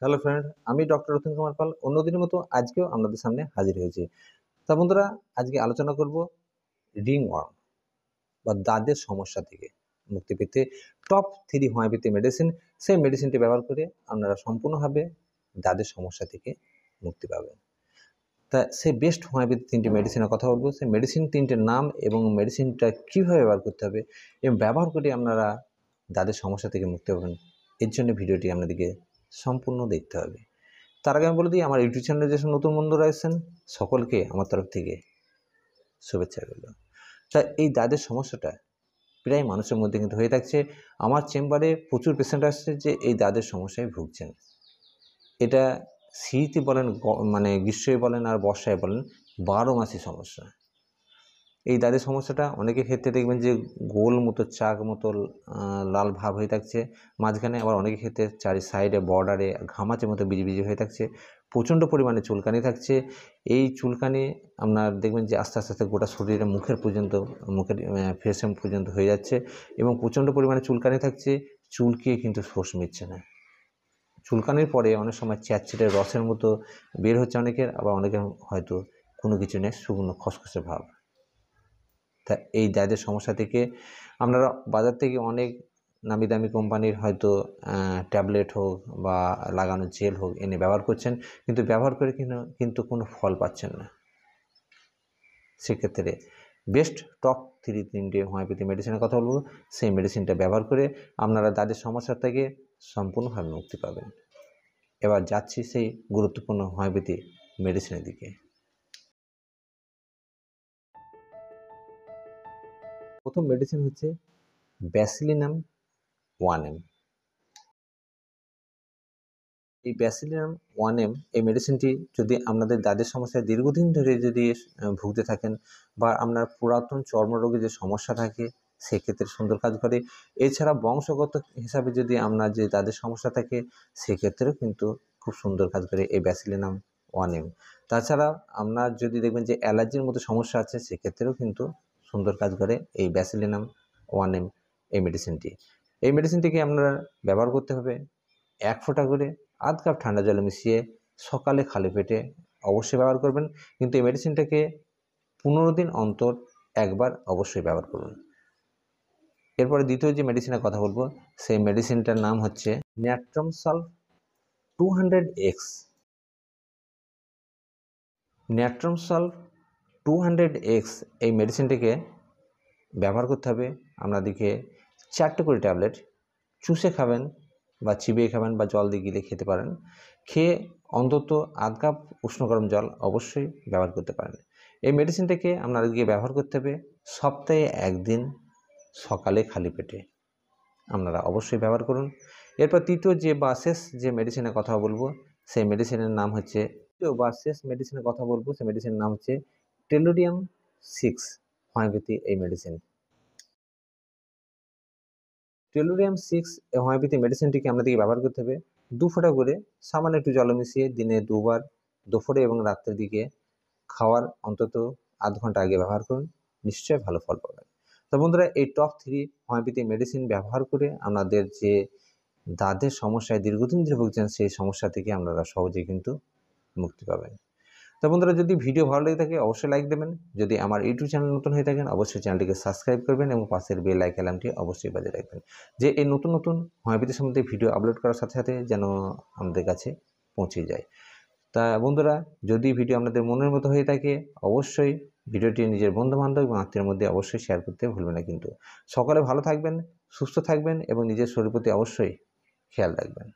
Hello friend, আমি doctor Ratan Kumar Pal অন্যদিনের মতো আজকেও আপনাদের সামনে হাজির হয়েছি। তা বন্ধুরা, আজকে আলোচনা করব রিংওয়ার্ম বা দাঁতের সমস্যা থেকে মুক্তি পেতে টপ 3 হোমিওপ্যাথি মেডিসিন। সেই মেডিসিনটি ব্যবহার করে আপনারা সম্পূর্ণভাবে দাঁতের সমস্যা থেকে মুক্তি পাবেন। তা সেই বেস্ট হোমিওপ্যাথি 3টি মেডিসিনের কথা বলবো। সেই মেডিসিন 3টের নাম এবং মেডিসিনটা কীভাবে ব্যবহার করতে হবে এবং ব্যবহার করে আপনারা দাঁতের সমস্যা থেকে মুক্তি পাবেন, এর জন্য ভিডিওটি আপনাদেরকে সম্পূর্ণ দেখতে হবে। তার আগে আমি বলে দিই, আমার ইউটিউব চ্যানেলে যেসব নতুন বন্ধুরা এসেছেন সকলকে আমার তরফ থেকে শুভেচ্ছা রইল। তা এই দাঁতের সমস্যাটা প্রায় মানুষের মধ্যে কিন্তু হয়ে থাকছে। আমার চেম্বারে প্রচুর পেশেন্ট আসছে যে এই দাঁতের সমস্যায় ভুগছেন। এটা শীতই বলেন, মানে গ্রীষ্মই বলেন আর বর্ষায় বলেন, 12 মাসই সমস্যা। এই দাঁতের সমস্যাটা অনেকের ক্ষেত্রে দেখবেন যে গোল মতো চাক মতো লাল ভাব হয়ে থাকছে মাঝখানে, আবার অনেকের ক্ষেত্রে চারি সাইডে বর্ডারে ঘামাচের মতো বিজি হয়ে থাকছে, প্রচণ্ড পরিমাণে চুলকানি থাকছে। এই চুলকানি আপনার দেখবেন যে আস্তে আস্তে গোটা শরীরে মুখের ফেসের পর্যন্ত হয়ে যাচ্ছে এবং প্রচণ্ড পরিমাণে চুলকানি থাকছে, চুলকিয়ে কিন্তু শোষ মিটছে না। চুলকানির পরে অনেক সময় চ্যাটচ্যাটে রসের মতো বের হচ্ছে অনেকের, আবার অনেকের হয়তো কোনো কিছু নেই, শুকনো খসখসে ভাব। তা এই দাঁতের সমস্যা থেকে আপনারা বাজার থেকে অনেক নামি দামি কোম্পানির হয়তো ট্যাবলেট হোক বা লাগানো জেল হোক এনে ব্যবহার করছেন, কিন্তু ব্যবহার করে কিন্তু কোনো ফল পাচ্ছেন না। সেক্ষেত্রে বেস্ট টপ 3 হোমিওপ্যাথি মেডিসিনের কথা বলবো। সেই মেডিসিনটা ব্যবহার করে আপনারা দাঁতের সমস্যা থেকে সম্পূর্ণভাবে মুক্তি পাবেন। এবার যাচ্ছি সেই গুরুত্বপূর্ণ হোমিওপ্যাথি মেডিসিনের দিকে। প্রথম মেডিসিন হচ্ছে ব্যাসিলিনাম 1M। এই ব্যাসিলিনাম 1M এই মেডিসিনটি যদি আপনাদের দাঁতের সমস্যায় দীর্ঘদিন ধরে যদি ভুগতে থাকেন বা আপনার পুরাতন চর্মরোগে যে সমস্যা থাকে সেক্ষেত্রে সুন্দর কাজ করে। এছাড়া বংশগত হিসাবে যদি আপনার যে দাঁতের সমস্যা থাকে সেক্ষেত্রেও কিন্তু খুব সুন্দর কাজ করে এই ব্যাসিলিনাম 1M। তাছাড়া আপনার যদি দেখবেন যে অ্যালার্জির মতো সমস্যা আছে সেক্ষেত্রেও কিন্তু সুন্দর কাজ করে এই ব্যাসিলিনাম 1M এই মেডিসিনটি। এই মেডিসিনটিকে আপনারা ব্যবহার করতে হবে 1 ফোঁটা করে আধ কাপ ঠান্ডা জলে মিশিয়ে সকালে খালি পেটে অবশ্যই ব্যবহার করবেন। কিন্তু এই মেডিসিনটাকে 15 দিন অন্তর একবার অবশ্যই ব্যবহার করুন। এরপরে দ্বিতীয় যে মেডিসিনের কথা বলবো সেই মেডিসিনটার নাম হচ্ছে natrum solve 200x। Natrum solve 200x এই মেডিসিনটিকে ব্যবহার করতে হবে আপনাদেরকে 4টে করে ট্যাবলেট চুষে খাবেন বা চিবিয়ে খাবেন বা জল দিয়ে গিলে খেতে পারেন। খেয়ে অন্তত আধ কাপ উষ্ণ গরম জল অবশ্যই ব্যবহার করতে পারেন। এই মেডিসিনটাকে আপনাদেরকে ব্যবহার করতে হবে সপ্তাহে 1 দিন সকালে খালি পেটে। আপনারা অবশ্যই ব্যবহার করুন। এরপর তৃতীয় শেষ যে মেডিসিনের কথা বলবো সেই মেডিসিনের নাম হচ্ছে সেই মেডিসিনের নাম হচ্ছে টেলুরিয়াম 6 হোমিওপ্যাথি এই মেডিসিন। টেলুরিয়াম 6 এই হোমিওপ্যাথি মেডিসিনটিকে আপনাদেরকে ব্যবহার করতে হবে 2 ফোঁটা করে সামান্য একটু জলে মিশিয়ে দিনে 2 বার, দুপুরে এবং রাত্রের দিকে খাওয়ার অন্তত আধ ঘন্টা আগে ব্যবহার করুন, নিশ্চয়ই ভালো ফল পাবেন। তো বন্ধুরা, এই টপ 3 হোমিওপ্যাথি মেডিসিন ব্যবহার করে আপনাদের যে দাঁতের সমস্যায় দীর্ঘদিন ধরে ভুগছেন সেই সমস্যা থেকে আপনারা সহজেই কিন্তু মুক্তি পাবেন। তো বন্ধুরা, যদি ভিডিও ভালো লেগে থাকে অবশ্যই লাইক দেবেন। যদি আমার ইউটিউব চ্যানেল নতুন হয়ে থাকেন অবশ্যই চ্যানেলটিকে সাবস্ক্রাইব করবেন এবং পাশের বেল আইকনটি অবশ্যই বাজিয়ে রাখবেন, যে এই নতুন হোমিওপ্যাথি সম্বন্ধে ভিডিও আপলোড করার সাথে সাথে যেন আমাদের কাছে পৌঁছে যায়। তা বন্ধুরা, যদি ভিডিও আপনাদের মনের মতো হয়ে থাকে অবশ্যই ভিডিওটি নিজের বন্ধুবান্ধব এবং আত্মীয়ের মধ্যে অবশ্যই শেয়ার করতে ভুলবেন না। কিন্তু সকলে ভালো থাকবেন, সুস্থ থাকবেন এবং নিজের শরীরের প্রতি অবশ্যই খেয়াল রাখবেন।